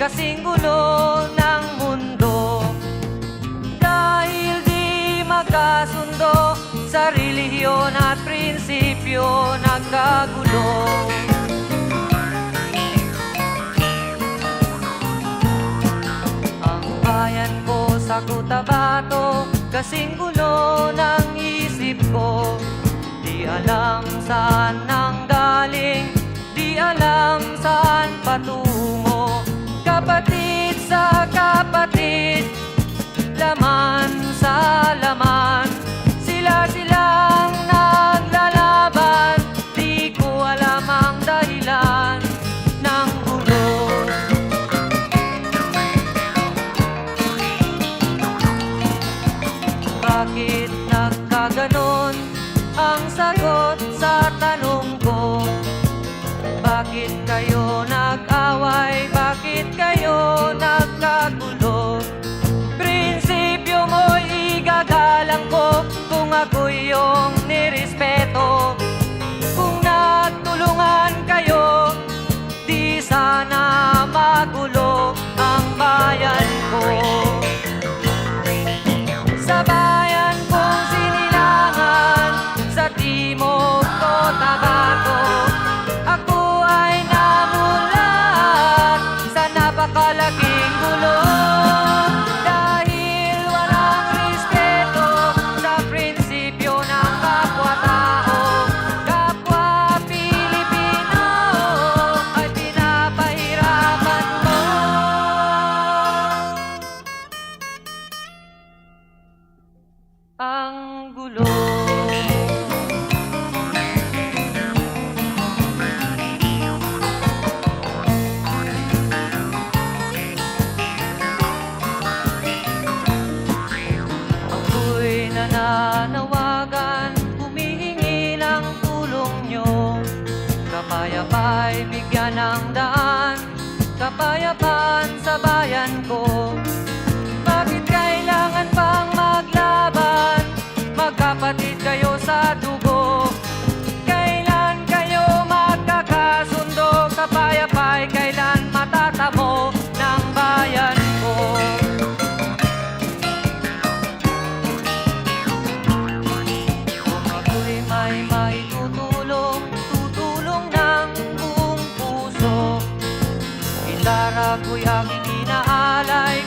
kasing gulo ng mundo. Dahil di magkasundo sa relihiyon at prinsipyo, nagkagulo. Ang bayan ko sa Cotabato, kasing gulo ng isip ko. Di alam saan nanggaling, di alam saan patungo. Kapatid sa kapatid, laman sa laman, sila-silang naglalaban. Di ko alam ang dahilan ng gulo. Bakit nagkaganon? Ang sagot sa tanong ko. Bakit kayo nag-away? Bakit kayo nagkagulo? Prinsipyo mo'y igagalang ko kung ako'y iyong nirespeto. Kung nagtulungan kayo, di sana magulo ang bayan ko. Sa bayan kong sinilangan, sa Timog Cotabato, ako ay namulat sa napakalaking gulo. Dahil walang respeto sa prinsipyo ng kapwa-tao, kapwa Pilipino ay pinapahirapan mo. Ang gulo. Ako'y nananawagan, humihingi ng tulong nyo. Kapayapa'y bigyan ng daan, kapayapaan sa bayan ko. Bakit kailangan pang maglaban? Magkapatid kayo sa dugo. Kailan kayo magkakasundo? Kapayapa'y kailan matatamo ng bayan ko? Kung ako'y may maitutulong, tutulong ng buong puso. Gitara ko'y aking inaalay,